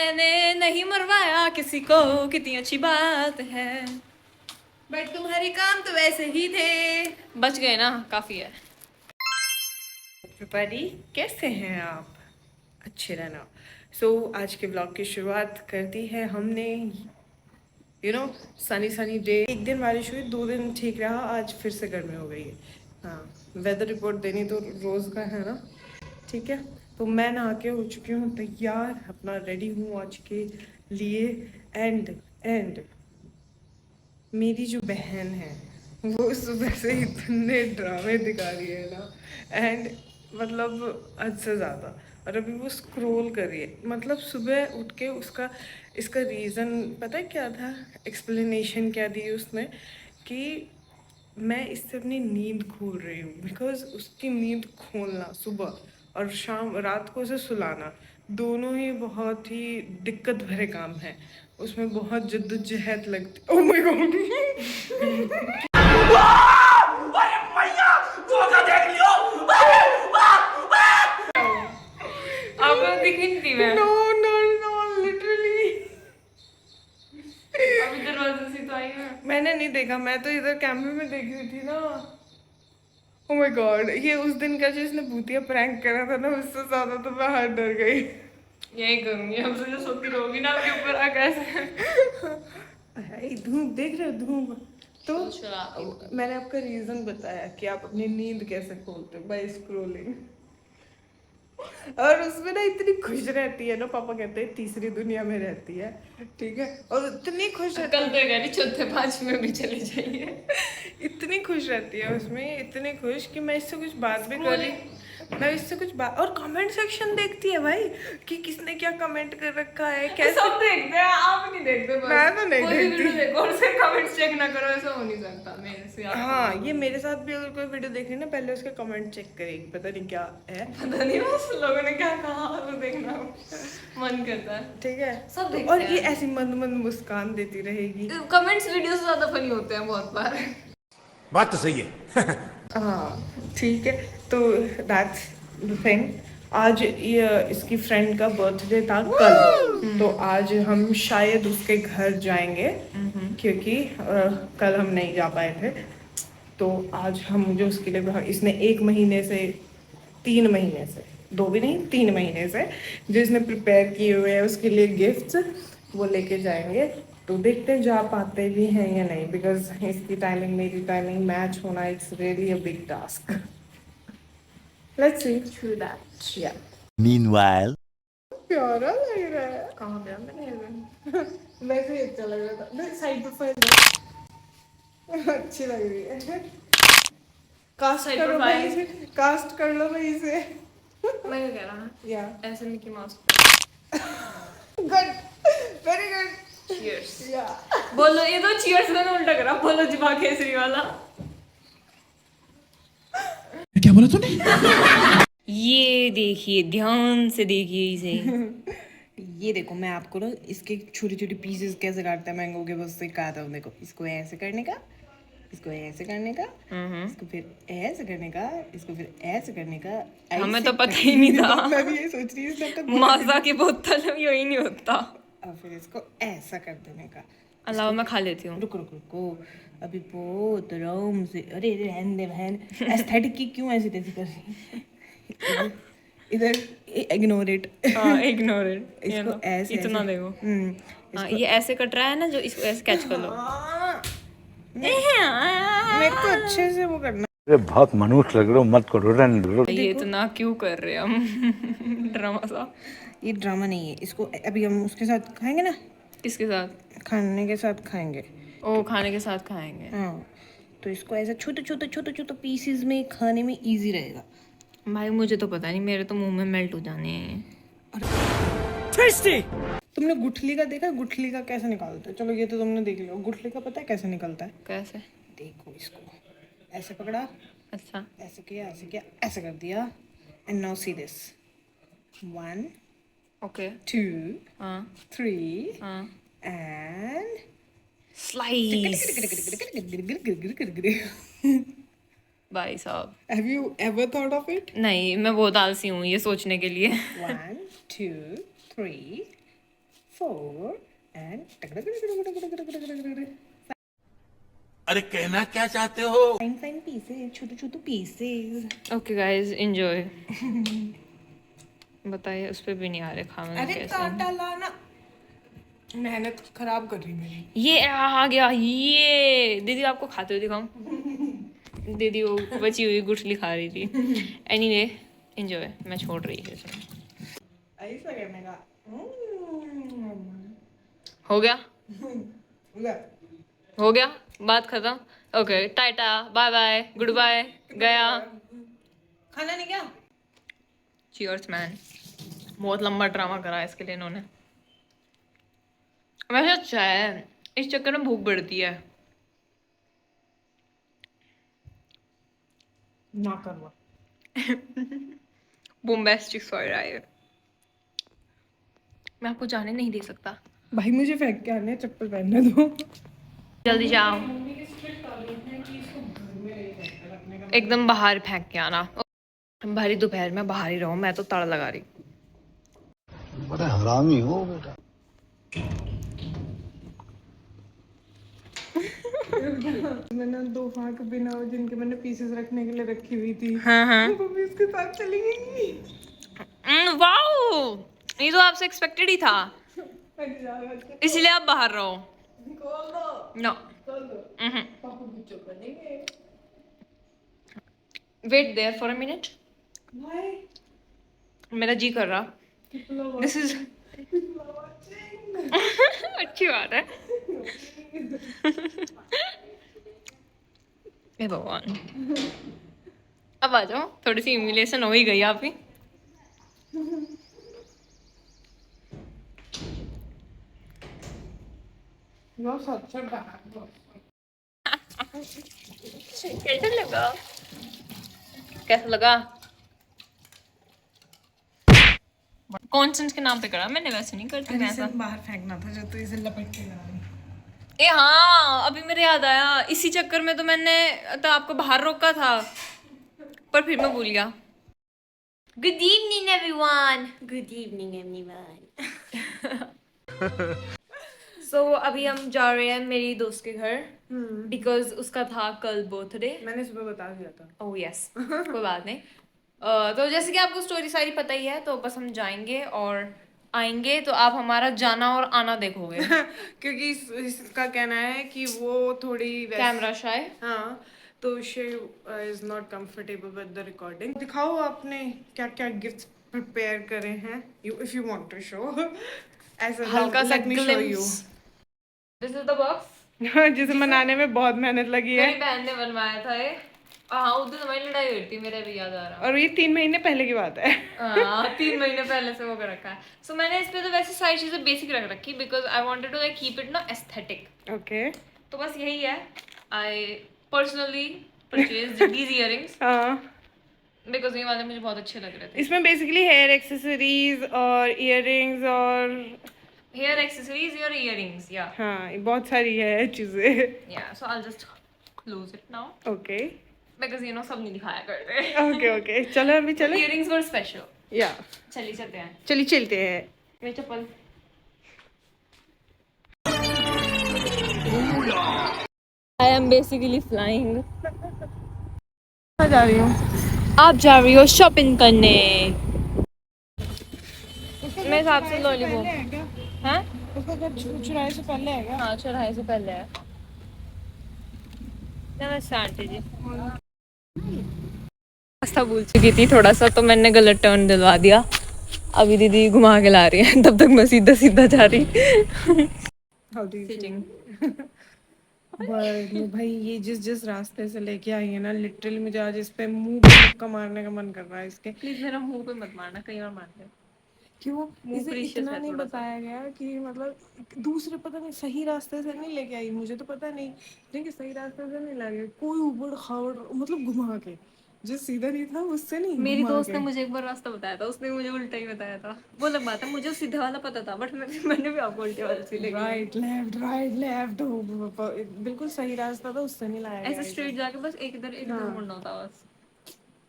मैंने नहीं मरवाया किसी को, कितनी अच्छी बात है। बट तुम्हारे काम तो वैसे ही थे। बच गए ना, काफी है। एवरीबॉडी, कैसे हैं आप? अच्छे रहना। आज के ब्लॉग की शुरुआत कर दी है हमने। Sunny sunny day. एक दिन बारिश हुई, 2 दिन ठीक रहा, आज फिर से गर्मी हो गई है। हाँ, वेदर रिपोर्ट देनी तो रोज़ का है ना। ठीक है, तो मैं नहा के हो चुकी हूँ तैयार, अपना रेडी हूँ आज के लिए। एंड मेरी जो बहन है वो सुबह से इतने ड्रामे दिखा रही है ना, एंड मतलब हद से ज़्यादा। और अभी वो स्क्रॉल कर रही है, मतलब सुबह उठ के उसका इसका रीज़न पता है क्या था? एक्सप्लेनेशन क्या दी उसने कि मैं इससे अपनी नींद खोल रही हूँ, बिकॉज उसकी नींद खोलना सुबह और शाम रात को उसे सुलाना दोनों ही बहुत ही दिक्कत भरे काम हैं। उसमें बहुत जद्दोजहद लगती। ओह माय गॉड आपको दिख नहीं थी मैं? नो नो नो, लिटरली अभी दरवाजे से तो आई मैं। मैंने नहीं देखा, मैं तो इधर कैमरे में देख रही थी ना। ओह माय गॉड, ये उस दिन का जो इसने भूतिया प्रैंक करा था ना, उससे ज्यादा तो मैं हाथ डर गई। यही करूंगी अब से, जो सोती रहोगी ना आपके ऊपर आकर ऐसे। धूप देख रहे हो, धूप तो चलाती हूँ। मैंने आपका रीजन बताया कि आप अपनी नींद कैसे खोलते हो, बाय स्क्रोलिंग। और उसमें ना इतनी खुश रहती है ना, पापा कहते हैं तीसरी दुनिया में रहती है, ठीक है, और इतनी खुश रहती कल तो कह रही चौथे पांचवें में भी चले जाइए। इतनी खुश रहती है उसमें, इतनी खुश कि मैं इससे कुछ बात भी कर रही, मैं इससे कुछ बात, और कमेंट सेक्शन देखती है भाई कि किसने क्या कमेंट कर रखा है, कैसे। सब देखते हैं, आप नहीं देखते बस। मैं तो नहीं कोई भी देखती। वीडियो देखो और उसके कमेंट्स चेक ना करो, ऐसा हो नहीं सकता मेरे से। हाँ, ये मेरे साथ भी अगर कोई वीडियो देख रही है ना, पहले उसके कमेंट चेक करेगी, पता नहीं क्या है। पता नहीं बस लोगों ने क्या कहा, वो देखना मन करता है। ठीक है, सब तो देखते और हैं। ये ऐसी मंद मंद मुस्कान देती रहेगी। कमेंट्स वीडियो से ज्यादा फनी होते हैं बहुत बार। बात तो सही है। हाँ ठीक है, तो दैट्स द थिंग। आज ये इसकी फ्रेंड का बर्थडे था कल, तो आज हम शायद उसके घर जाएंगे, क्योंकि कल हम नहीं जा पाए थे। तो आज हम जो उसके लिए, इसने 1 महीने से 3 महीने से, 2 भी नहीं 3 महीने से जो इसने प्रिपेयर किए हुए हैं उसके लिए गिफ्ट्स, वो लेके जाएंगे। तो देखते हैं जा पाते भी हैं या नहीं, बिकॉज इसकी टाइमिंग मेरी टाइमिंग मैच होना it's really a big task. Let's see. True that. या Meanwhile, प्यारा लग रहा है। कहाँ गया मैंने? वैसे ही अच्छा लग रहा था, साइड प्रोफाइल अच्छी लग रही है। कास्ट Side करो profile. भाई इसे, कास्ट कर लो भाई इसे। मैं क्या कह रहा हूँ? या ऐसे Mickey mouse. Good, very good. Cheers. या बोलो, ये तो cheers मैंने उल्टा करा, बोलो जिबा केसरी वाला। क्या बोला तूने? ये देखिए, ध्यान से देखिए इसे। ये देखो, मैं आपको ना इसके छोटे छोटे पीसेस कैसे काटते हैं मैंगो के, बस सिखाता हूँ। देखो, इसको ऐसे करने का, इसको ऐसे करने का, इसको फिर ऐसे करने का, इसको फिर ऐसे करने का। हमें ऐसे तो पता ही नहीं था। मैं भी ये सोच रही हूँ इसने तो माजा की बोतल में यही नहीं होता। और फिर इसको ऐसा कर देने का। अलावा मैं खा लेती हूँ। रुको रुको रुको, अभी बहुत आराम से। अरे रहने दे बहन, एस्थेटिक की क्यों ऐसी तैसी कर रही है? इधर इग्नोर इट। हाँ, इग्नोर इट। इसको ऐसे इतना ऐसे- देखो। हाँ, ये ऐसे कट रहा है ना, जो इसको ऐसे कैच कर लो। मेरे को अच्छे से वो करना। अरे बहुत मनुष्य लग रहे हो, मत करो, रहने दो। ये इतना क्यों कर रहे हैं हम? ड्रामा सा। ये ड्रामा नहीं है, इसको अभी हम उसके साथ खाएंगे ना, किसके साथ? खाने के साथ खाएंगे। ओ, खाने के साथ खाएंगे। हाँ, तो इसको ऐसा छोटे छोटे छोटे छोटे पीसेस में खाने में इजी रहेगा। भाई मुझे तो पता नहीं, मेरे तो मुंह में मेल्ट हो जाने हैं। तुमने गुठली का देखा? गुठली का कैसे निकालते हैं? चलो ये तो तुमने देख लिया, गुठली का पता है कैसे निकलता है? कैसे? देखो, इसको ऐसे पकड़ा, अच्छा। ऐसे किया, ऐसे कर दिया, and now see this, 1 okay. 2 हाँ 3 हाँ। And slice. भाई साहब, have you ever thought of it? नहीं, मैं बहुत आलसी हूँ ये सोचने के लिए। 1 2 3 4 and अरे कहना क्या चाहते हो? फाइन पीसेस, छोटे छोटे पीसेस। Okay guys enjoy. बताइए उस पे भी नहीं आ रहे खाने अरे कैसे। काटा लाना, मेहनत खराब कर रही मेरी। ये आ गया, ये दीदी आपको खाते हुए दिखाऊं। दीदी वो बची हुई गुठली खा रही थी। एनीवे एंजॉय, मैं छोड़ रही थी इसमें। ऐसा करने का। हो गया, ले। हो गया, बात खत्म। Okay tata bye bye goodbye, गया। खाना नहीं क्या? Cheers man. बहुत लंबा ड्रामा करा इसके लिए इन्होंने। वैसे अच्छा है, इस चक्कर में भूख बढ़ती है। ना करवा। बोम्बेस्टिक सॉरी राय, मैं आपको जाने नहीं दे सकता। भाई मुझे फेंक के आने, चप्पल पहनने दो। जल्दी जाओ, एकदम बाहर फेंक के आना। भारी दोपहर में बाहर ही रहो, मैं तो ताला लगा रही। बड़ा हरामी हो बेटा। मैंने 2 फाक बिना जिनके मैंने पीसेस रखने के लिए रखी हुई थी, हाँ हाँ। वो भी इसके साथ चली गई। वाओ, ये तो आपसे एक्सपेक्टेड ही था, इसलिए आप बाहर रहो। खोल दो, नो, खोल दो। पापा भी चुप बनेंगे। Wait there for a minute, भाई मेरा जी कर रहा। दिस इज अच्छी बात है। हे भगवान, अब आ जाओ, थोड़ी सी इम्यूलेशन हो ही गई आपकी। कैसा लगा, कैसा लगा? कॉन्सेंस के नाम पे करा मैंने, वैसे नहीं करती मैं ऐसा। बाहर फेंकना था जो तू इसे लपेट के ला रही। ए हाँ, अभी मेरे याद आया, इसी चक्कर में तो मैंने तो आपको बाहर रोका था, पर फिर मैं भूल गया। Good evening everyone, good evening everyone. So अभी हम जा रहे हैं मेरी दोस्त के घर, बिकॉज उसका था कल बर्थडे। मैंने सुबह बता दिया था। ओह यस, कोई बात नहीं। तो जैसे कि आपको स्टोरी सारी पता ही है, तो बस हम जाएंगे और आएंगे, तो आप हमारा जाना और आना देखोगे। क्योंकि इसका कहना है कि वो थोड़ी कैमरा शाय। हाँ, तो she is not comfortable with the recording. दिखाओ आपने क्या क्या गिफ्ट्स प्रिपेयर करे हैं, you if you want to show. ऐसा हल्का सा let me show you. This is the box, जिसे बनाने में बहुत मेहनत लगी है, मेरी बहन ने बनवाया था ये। हाँ, उस दिन हमारी लड़ाई हुई थी, मेरे भी याद आ रहा। और ये 3 महीने पहले की बात है। हाँ, 3 महीने पहले से वो कर रखा है। सो मैंने इस पे तो वैसे सारी चीजें बेसिक रख रखी, because I wanted to like keep it ना एस्थेटिक। ओके। तो बस यही है। I personally purchase these earrings हाँ, बिकॉज ये वाले मुझे बहुत अच्छे लग रहे थे। इसमें बेसिकली हेयर एक्सेसरीज और इयररिंग्स और हेयर एक्सेसरीज और इयररिंग्स, या हाँ बहुत सारी है चीजें। Yeah so I just close it now, okay because you know सब नहीं दिखाया करते। ओके ओके, चलो अभी चलो। Earrings were special. या चलिए चलते हैं। चलिए चलते हैं। मेरी चप्पल। I am basically flying. कहाँ जा रही हूँ? आप जा रही हो शॉपिंग करने। मेरे हिसाब से लॉलीपॉप। हाँ उसका घर चुराए से पहले है क्या? हाँ, 2:30 से पहले है। नमस्ते आंटी जी। रास्ता भूल चुकी थी थोड़ा सा, तो मैंने गलत टर्न दिलवा दिया। अभी दीदी घुमा के ला रही है, तब तक मैं सीधा सीधा जा रही। Sitting. भाई ये जिस रास्ते से लेके आई है ना, लिटरली मुझे आज इस पे मुंह पे मुक्का मारने का मन कर रहा है इसके। प्लीज मेरा मुंह पे मत मारना, कई बार मारते हैं। क्यों? मुंह इसे precious इतना है नहीं थोड़ा सा। बताया गया कि मतलब दूसरे पता नहीं सही रास्ते से नहीं लेके आई, मुझे तो पता नहीं, लेकिन सही रास्ते से नहीं लागे, कोई उबड़ खाबड़ मतलब घुमा के, जो सीधा नहीं था उससे नहीं, मेरी घुमा दोस्त के। ने मुझे एक बार रास्ता बताया था, उसने मुझे उल्टा ही बताया था। वो अलग बात है, मुझे सीधा वाला पता था, बट मैंने भी आपको उल्टे वाले से लेके राइट लेफ्ट बिल्कुल सही रास्ता था, उससे नहीं लाया ऐसे गया स्ट्रेट जाके बस एक इधर हाँ। मुड़ना होता, बस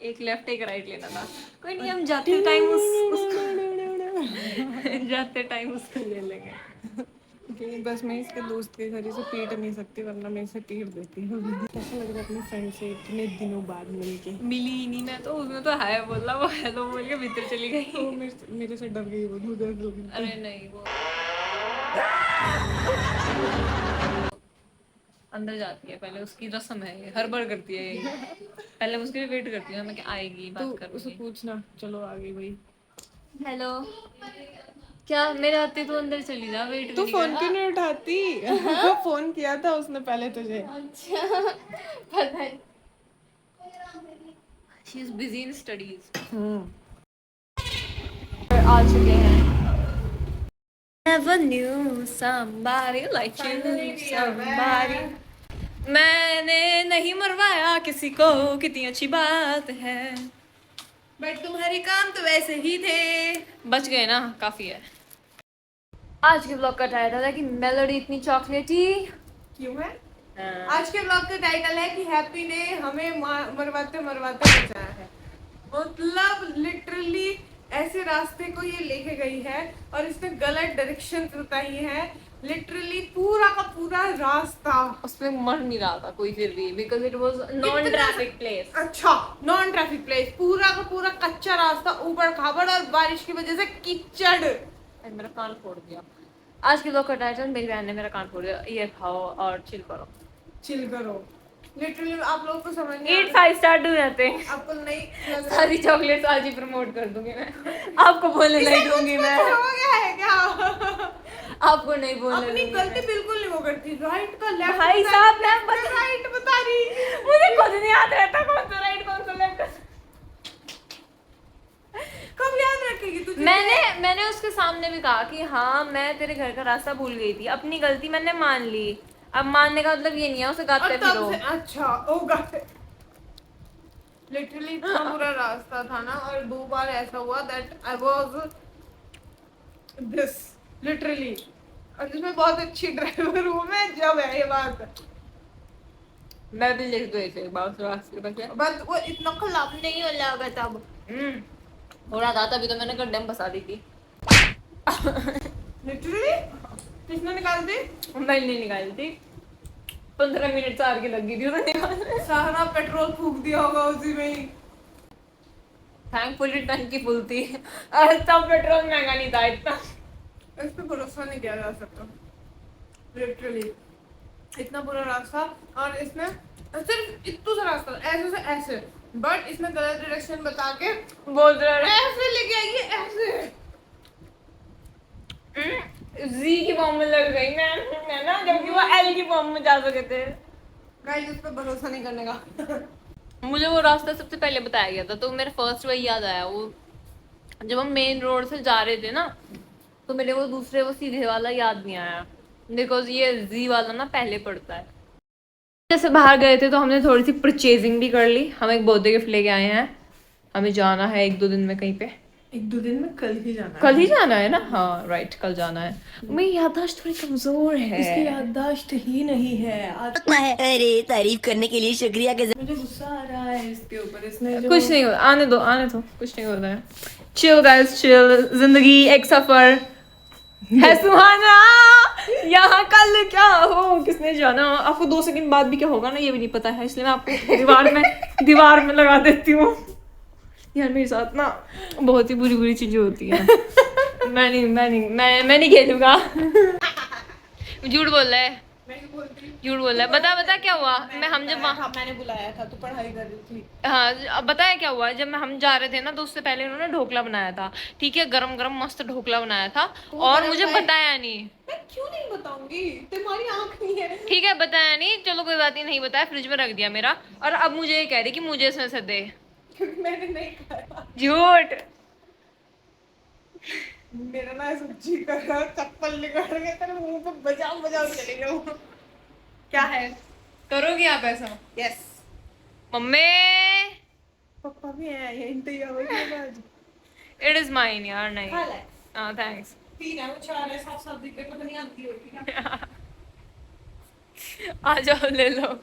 एक लेफ्ट एक राइट लेना था। कोई नहीं, हम जाते टाइम उस जाते टाइम उसको ले लेंगे। क्योंकि बस मैं इसके दोस्त के घर से पीट नहीं सकती, वरना मैं इसे पीट देती हूँ। ऐसा लग रहा है अपने फ्रेंड से इतने दिनों बाद मिलके। मिली ही नहीं मैं तो, उसमें तो हाय बोला, वो हेलो बोल के भीतर चली गई। वो मेरे से डर गई, वो उधर। अरे नहीं, वो अंदर जाती है, पहले उसकी रस्म है ये, हर बार करती है ये। पहले उसके लिए वेट करती हूँ मैं कि आएगी, तो बात उसे करूँगी। पूछना, चलो आ गई भाई। हेलो, क्या मेरे आते तो अंदर चली जा, वेट तू भी फोन नहीं क्यों नहीं उठाती? तो फोन किया था उसने पहले तुझे। अच्छा पता है, she is busy in studies. आ चुके हैं। Never knew somebody like you, somebody. मैंने नहीं मरवाया किसी को, कितनी अच्छी बात है। बट तुम्हारे काम तो वैसे ही थे। बच गए ना, काफी है। आज के ब्लॉग का टाइटल है कि मेलोडी इतनी चॉकलेटी क्यों है? आज के ब्लॉग का टाइटल है कि हैप्पी ने हमें मरवाते मरवाते बचाया है। मतलब लिटरली ऐसे रास्ते को ये लेके गई है और इसने गलत डायरेक्शन बताई है। लिटरली पूरा का पूरा रास्ता उसमें मर नहीं रहा था कोई फिर भी, because it was non traffic place. अच्छा, नॉन ट्रैफिक प्लेस, पूरा का पूरा कच्चा रास्ता, ऊबड़ खाबड़ और बारिश की वजह से कीचड़। मेरा कान फोड़ दिया। आज के ब्लॉग का टाइटल, मेरी बहन ने मेरा कान फोड़ दिया। ये खाओ और चिल करो। चिल करो। लिटरली आप लोगों को समझ नहीं ईट 5 स्टार डू जाते हैं। आपको नहीं लग रहा? सारी चॉकलेट्स आज ही प्रमोट कर दूंगी मैं। आपको बोलने नहीं दूंगी मैं। कुछ हो गया है क्या? आपको नहीं बोलने अपनी दूंगी गलती मैं। बिल्कुल नहीं वो करती। राइट का लेफ्ट, भाई साहब मैं राइट बता रही। मुझे खुद नहीं याद रहता कौन सा राइट कौन सा लेफ्ट। कब याद रखेगी तुझे? मैंने उसके सामने भी कहा कि हाँ मैं तेरे घर का रास्ता भूल गई थी, अपनी गलती मैंने मान ली। अब मानने का मतलब ये नहीं है उसे गाते और तब फिरो। से अच्छा होगा। लिटरली इतना बुरा रास्ता था ना, और 2 बार ऐसा हुआ that I was this literally. और इसमें बहुत अच्छी ड्राइवर हूँ मैं, जब है ये बात। मैं भी लिख दो इसे बात रास्ते पर क्या। बस वो इतना खराब नहीं हो जाएगा तब। हो रहा था तभी तो मैंने गड्ढे में फंसा दी थी। लिटरली किसने निकाल दी? मैं नहीं निकाली थी, 15 मिनट से आगे लगी थी उसे निकालने। सारा पेट्रोल फूक दिया होगा उसी में ही। थैंकफुली टंकी फुल थी और तब पेट्रोल महंगा नहीं था इतना। इस पे भरोसा नहीं किया जा सकता। लिटरली इतना बुरा रास्ता, और इसने सिर्फ इतना सा रास्ता ऐसे से ऐसे, बट इसने गलत डायरेक्शन बता के बोल रहा है ऐसे लेके आई है, ऐसे। जी की फॉर्म में लग गई मैं ना, जबकि वो एल की फॉर्म में जा सके थे। गाइस इस पे भरोसा नहीं करने का। मुझे वो रास्ता सबसे पहले बताया गया था तो मेरा फर्स्ट वही याद आया। वो जब हम मेन रोड से जा रहे थे ना, तो मेरे वो दूसरे वो सीधे वाला याद नहीं आया, बिकॉज ये जी वाला ना पहले पड़ता है। जैसे बाहर गए थे तो हमने थोड़ी सी परचेजिंग भी कर ली। हम एक बर्थडे गिफ्ट लेके आए हैं, हमें जाना है 1-2 दिन में कहीं पे। 1-2 दिन में कल ही जाना है। कल ही जाना है ना? हाँ राइट, कल जाना है। मेरी याददाश्त थोड़ी कमजोर है। इसकी याददाश्त ही नहीं है आज। अरे तारीफ करने के लिए शुक्रिया। मुझे गुस्सा आ रहा है इसके ऊपर। इसने जो कुछ नहीं होता, आने दो कुछ नहीं होता है। चिल गाइस चिल, जिंदगी एक सफर है सुहाना, यहाँ कल क्या हो किसने जाना। आपको 2 सेकंड बाद भी क्या होगा ना ये भी नहीं पता है, इसलिए मैं आपको दीवार में लगा देती हूँ। यार मेरे साथ ना बहुत ही बुरी बुरी चीजें होती हैं। मैं नहीं खेलूंगा। झूठ बोल रहा है, मैं ही बोलती हूँ। झूठ बोल रहा है। बता क्या हुआ। हम जब वहाँ, मैंने बुलाया था, तू पढ़ाई कर रही थी। हाँ अब बताया क्या हुआ। जब हम जा रहे थे ना तो उससे पहले उन्होंने ढोकला बनाया था, ठीक है, गरम गरम मस्त ढोकला बनाया था, और मुझे बताया नहीं। मैं क्यों नहीं बताऊंगी, तुम्हारी आंख नहीं है। ठीक है बताया नहीं, चलो कोई बात नहीं बताया, फ्रिज में रख दिया मेरा। और अब मुझे ये कह रही कि मुझे इसमें से दे। क्योंकि मैंने नहीं खाया। झूठ। मेरा ना ऐसा जी कर रहा है चप्पल निकाल के तेरे मुंह पे बजाओ चले जाऊं। क्या है? करोगी आप ऐसा? यस। मम्मी पापा भी है ये इंतजार आज। इट इज माइन यार। नहीं खा ले। हाँ थैंक्स। तीन है वो, 4 है, साफ साफ दिख रहा है, पता नहीं आती होगी क्या। आ जाओ ले लो।